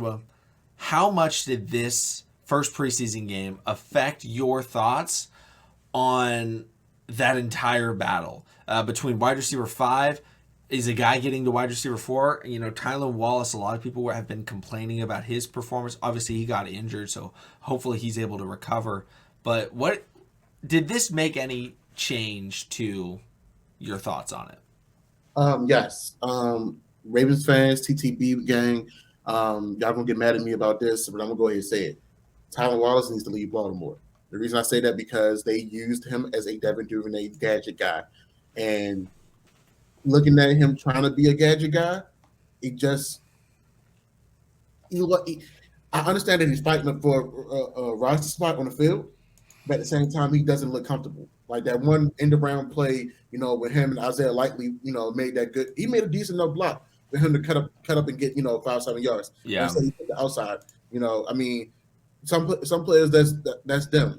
Joshua, how much did this first preseason game affect your thoughts on that entire battle between wide receiver 5? Is a guy getting to wide receiver 4? Tylan Wallace, a lot of people have been complaining about his performance. Obviously, he got injured, so hopefully he's able to recover. But what did this make any change to your thoughts on it? Yes. Ravens fans, TTB gang, y'all gonna get mad at me about this, but I'm gonna go ahead and say it. Tylan Wallace needs to leave Baltimore. The reason I say that because they used him as a Devin Duvernay gadget guy, and looking at him trying to be a gadget guy, it just I understand that he's fighting for a roster spot on the field, but at the same time, he doesn't look comfortable. Like that one end around play, with him and Isaiah Likely, made that good. He made a decent enough block for him to cut up and get 5-7 yards. Yeah. Instead he put the outside. I mean, some players that's them.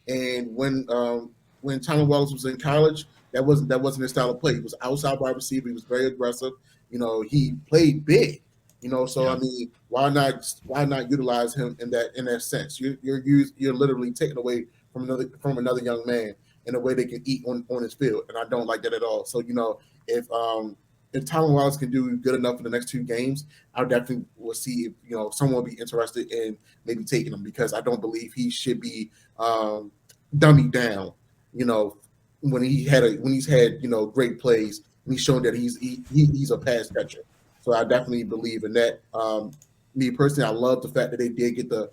And when Tylan Wallace was in college, that wasn't his style of play. He was outside wide receiver. He was very aggressive. He played big. So Yeah. I mean, why not utilize him in that sense? You're literally taking away from another young man in a way they can eat on his field, and I don't like that at all. So if Tylan Wallace can do good enough for the next 2 games, I definitely will see if someone will be interested in maybe taking him, because I don't believe he should be dummied down. When he's had great plays, and he's shown that he's a pass catcher. So I definitely believe in that. Me personally, I love the fact that they did get the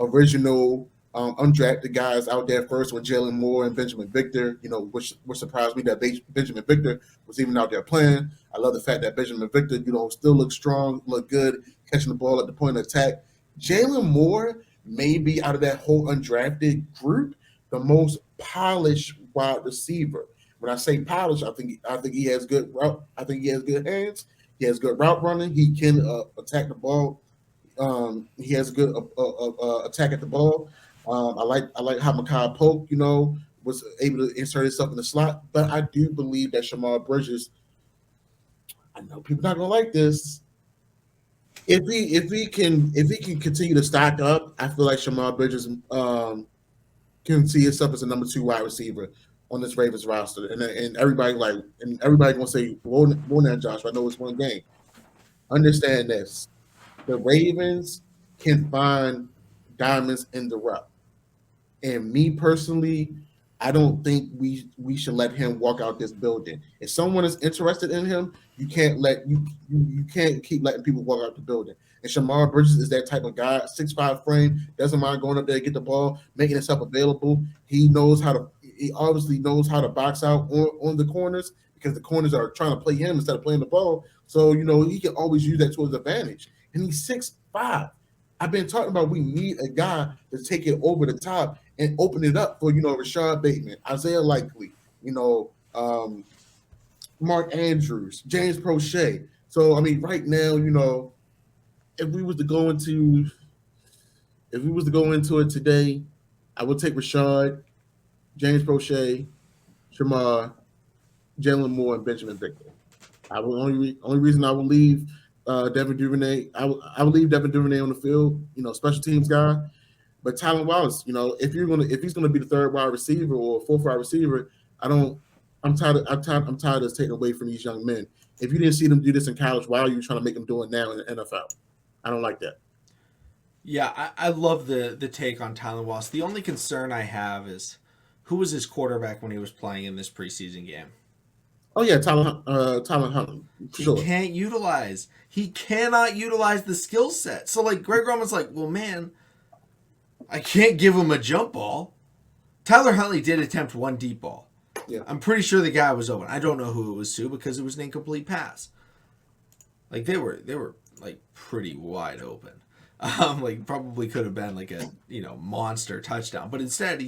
original undrafted guys out there first with Jalen Moore and Benjamin Victor, which surprised me that Benjamin Victor was even out there playing. I love the fact that Benjamin Victor, still looks strong, look good, catching the ball at the point of attack. Jalen Moore may be, out of that whole undrafted group, the most polished wide receiver. When I say polished, I think he has good route. I think he has good hands. He has good route running. He can attack the ball. He has good attack at the ball. I like how Makai Polk, was able to insert himself in the slot. But I do believe that Shamar Bridges, I know people not gonna like this. If he can continue to stock up, I feel like Shamar Bridges can see himself as a number 2 wide receiver on this Ravens roster, and everybody gonna say, "Well, now, Josh, I know it's one game." Understand this: the Ravens can find diamonds in the rough, and me personally, I don't think we should let him walk out this building. If someone is interested in him, you can't keep letting people walk out the building. And Shamar Bridges is that type of guy, 6'5" frame, doesn't mind going up there, get the ball, making himself available. He obviously knows how to box out on the corners, because the corners are trying to play him instead of playing the ball. So, he can always use that to his advantage. And he's 6'5". I've been talking about we need a guy to take it over the top and open it up for, Rashad Bateman, Isaiah Likely, Mark Andrews, James Prochet. So, I mean, right now, if we was to go into it today, I would take Rashad, James Prochet, Shamar, Jalen Moore, and Benjamin Victor. I will only reason I will leave Devin Duvernay. I would leave Devin Duvernay on the field, special teams guy. But Tylan Wallace, if he's gonna be the 3rd wide receiver or 4th wide receiver, I'm tired of taking away from these young men. If you didn't see them do this in college, why are you trying to make them do it now in the NFL? I don't like that. Yeah, I love the take on Tylan Wallace. The only concern I have is, who was his quarterback when he was playing in this preseason game? Oh yeah, Tylan Huntley. Sure. He cannot utilize the skill set. So like Greg Roman's like, well, man, I can't give him a jump ball. Tyler Huntley did attempt one deep ball. Yeah. I'm pretty sure the guy was open. I don't know who it was to, because it was an incomplete pass. Like they were like pretty wide open. Like probably could have been like a monster touchdown, but instead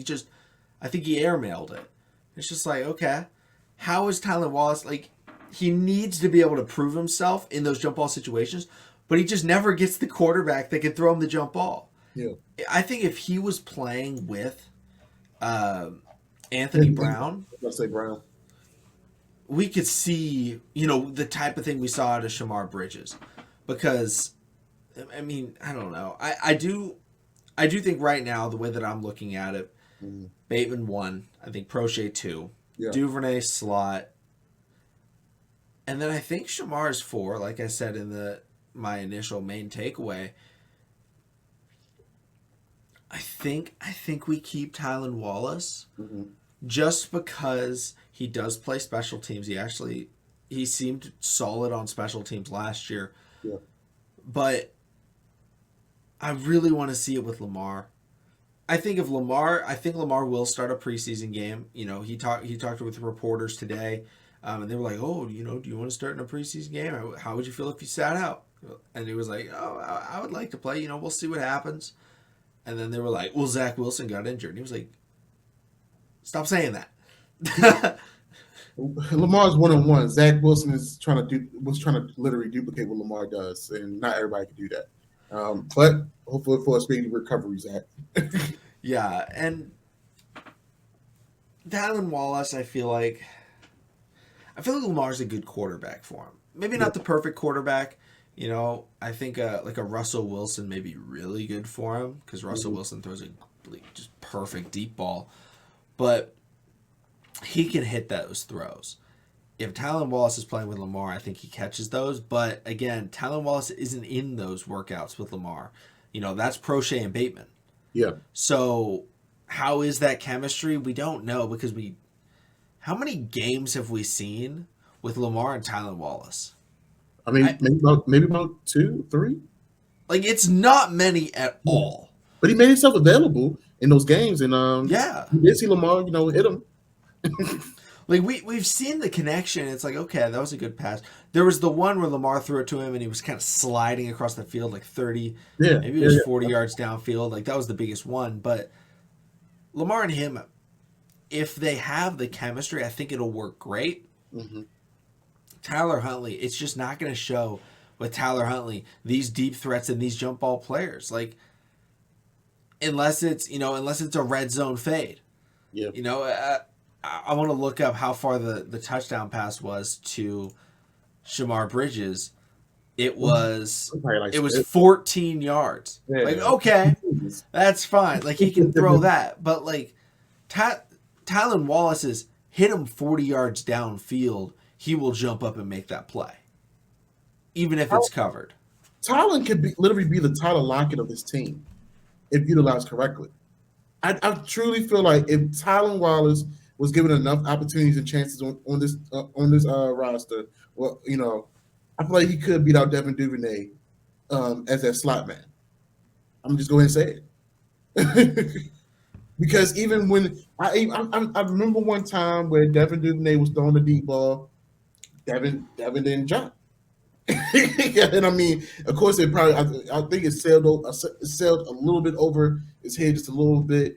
I think he airmailed it. It's just like, okay, how is Tylan Wallace, like, he needs to be able to prove himself in those jump ball situations, but he just never gets the quarterback that can throw him the jump ball. Yeah. I think if he was playing with Anthony Brown, let's say Brown, we could see, the type of thing we saw out of Shamar Bridges, because I mean, I don't know. I do think right now the way that I'm looking at it, Mm, Bateman 1, I think Prochet 2, yeah. Duvernay slot, and then I think Shamar is 4. Like I said in the my initial main takeaway, I think we keep Tylan Wallace Hmm. just because he does play special teams. He seemed solid on special teams last year, Yeah. but I really want to see it with Lamar. I think Lamar will start a preseason game. He talked with reporters today, and they were like, "Oh, do you want to start in a preseason game? How would you feel if you sat out?" And he was like, "Oh, I would like to play. We'll see what happens." And then they were like, "Well, Zach Wilson got injured." And he was like, "Stop saying that." Lamar's 1-on-1. Zach Wilson is trying to literally duplicate what Lamar does, and not everybody can do that. But hopefully for a speedy recovery, Zach. Yeah, and Dylan Wallace, I feel like Lamar's a good quarterback for him. Maybe Yeah. not the perfect quarterback. I think like a Russell Wilson may be really good for him because Russell Mhm. Wilson throws a just perfect deep ball, but he can hit those throws. If Talon Wallace is playing with Lamar, I think he catches those. But again, Talon Wallace isn't in those workouts with Lamar. That's Prochet and Bateman. Yeah. So how is that chemistry? We don't know because we. How many games have we seen with Lamar and Tylan Wallace? I mean, I maybe about two, three. like it's not many at Yeah. all. But he made himself available in those games, and Yeah. you did see Lamar, hit him. Like we've seen the connection. It's like, okay, that was a good pass. There was the one where Lamar threw it to him and he was kind of sliding across the field like 30, Yeah, maybe it yeah, was yeah. 40 yards downfield. Like that was the biggest one, but Lamar and him, if they have the chemistry, I think it'll work great. Hmm. Tyler Huntley, it's just not going to show with Tyler Huntley these deep threats and these jump ball players. Like unless it's a red zone fade. Yeah. You know, I want to look up how far the touchdown pass was to Shamar Bridges. It was Probably like it was split. 14 yards. Like Yeah. okay, that's fine. Like he can throw that, but like Tylan Wallace is hit him 40 yards downfield. He will jump up and make that play, even if it's covered. Tylen could literally be the Tyler Lockett of this team if utilized correctly. I truly feel like if Tylen Wallace was given enough opportunities and chances on this roster, well, I feel like he could beat out Devin Duvernay as that slot man. I'm just going to say it. Because even when I remember one time where Devin Duvernay was throwing the deep ball, Devin didn't jump. And I mean, of course, I think it sailed a little bit over his head just a little bit,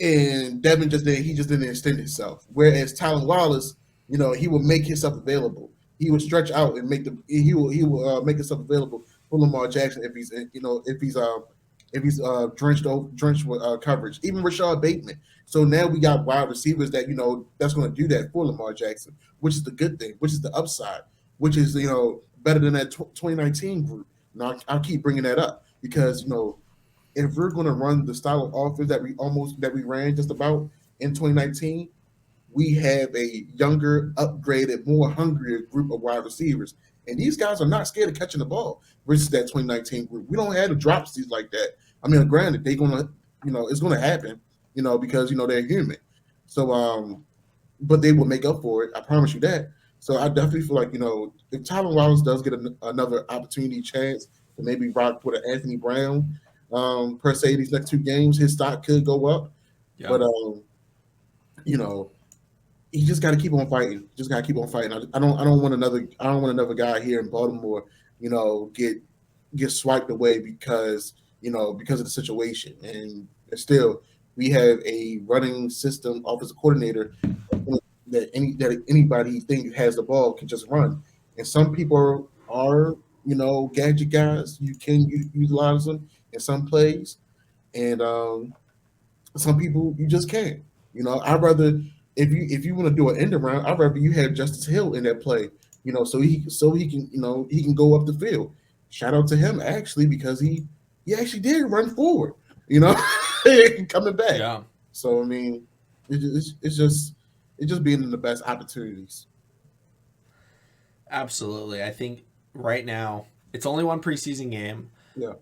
and Devin just didn't extend himself. Whereas Tylen Wallace, he will make himself available. He will stretch out and he will make himself available for Lamar Jackson if he's drenched with coverage. Even Rashad Bateman. So now we got wide receivers that's going to do that for Lamar Jackson, which is the good thing, which is the upside, which is better than that 2019 group. Now I'll keep bringing that up because if we're going to run the style of offense that we ran just about in 2019, we have a younger, upgraded, more hungrier group of wide receivers. And these guys are not scared of catching the ball versus that 2019 group. We don't have the dropsies like that. I mean, granted, it's gonna happen, because they're human. So but they will make up for it. I promise you that. So I definitely feel like if Tyler Wallace does get another opportunity chance to maybe rock with an Anthony Brown per se these next two games, his stock could go up. Yeah. But you know, he just got to keep on fighting. Just got to keep on fighting. I don't want another guy here in Baltimore, get swiped away because of the situation. And still, we have a running system offensive coordinator that anybody think has the ball can just run. And some people are gadget guys. You can utilize them in some plays, and some people you just can't. I'd rather if you want to do an end around, I'd rather you have Justice Hill in that play. So he can go up the field. shout out to him actually because he actually did run forward, coming back. Yeah. So I mean, it's just being in the best opportunities. Absolutely. I think right now it's only one preseason game. Yeah.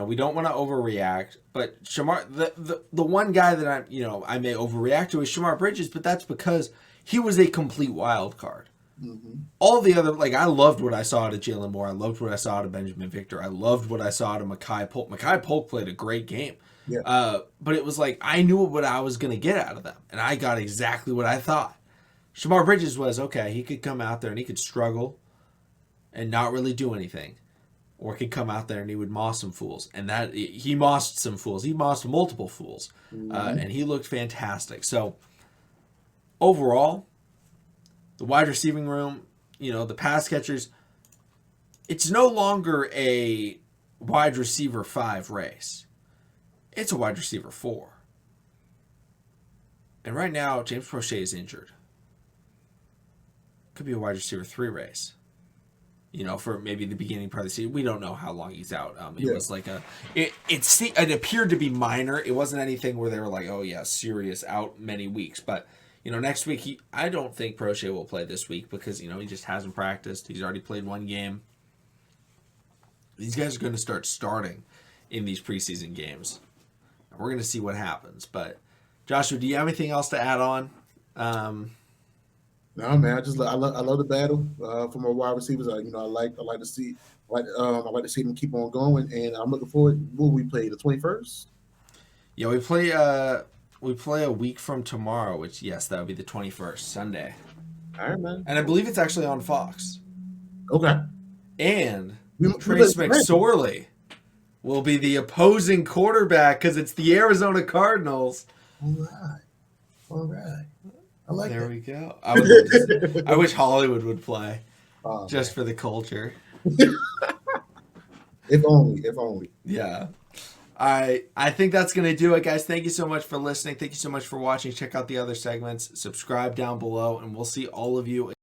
We don't want to overreact, but Shamar, the one guy that I may overreact to is Shamar Bridges, but that's because he was a complete wild card. Mm-hmm. All the other, I loved what I saw out of Jalen Moore. I loved what I saw out of Benjamin Victor. I loved what I saw out of Mekhi Polk. Mekhi Polk played a great game. Yeah. But it was like I knew what I was going to get out of them, and I got exactly what I thought. Shamar Bridges was, okay, he could come out there and he could struggle and not really do anything. Or could come out there and he would moss some fools. And that he mossed some fools. He mossed multiple fools. Mm-hmm. And he looked fantastic. So, overall, the wide receiving room, the pass catchers, it's no longer a wide receiver 5 race. It's a wide receiver 4. And right now, James Prochet is injured. Could be a wide receiver 3 race. For maybe the beginning part of the season. We don't know how long he's out. It was like it appeared to be minor. It wasn't anything where they were like, oh yeah, serious out many weeks. But, next week, I don't think Prochet will play this week because, he just hasn't practiced. He's already played one game. These guys are going to start starting in these preseason games. And we're going to see what happens. But, Joshua, do you have anything else to add on? No, man. I love the battle from our wide receivers. I like to see them keep on going, and I'm looking forward. Will we play the 21st? Yeah, we play a week from tomorrow, which that would be the 21st, Sunday. All right, man. And I believe it's actually on Fox. Okay. And Trace McSorley will be the opposing quarterback because it's the Arizona Cardinals. All right. I like there that. we go. I wish Hollywood would play just for the culture. If only. Yeah. I think that's going to do it, guys. Thank you so much for listening. Thank you so much for watching. Check out the other segments. Subscribe down below, and we'll see all of you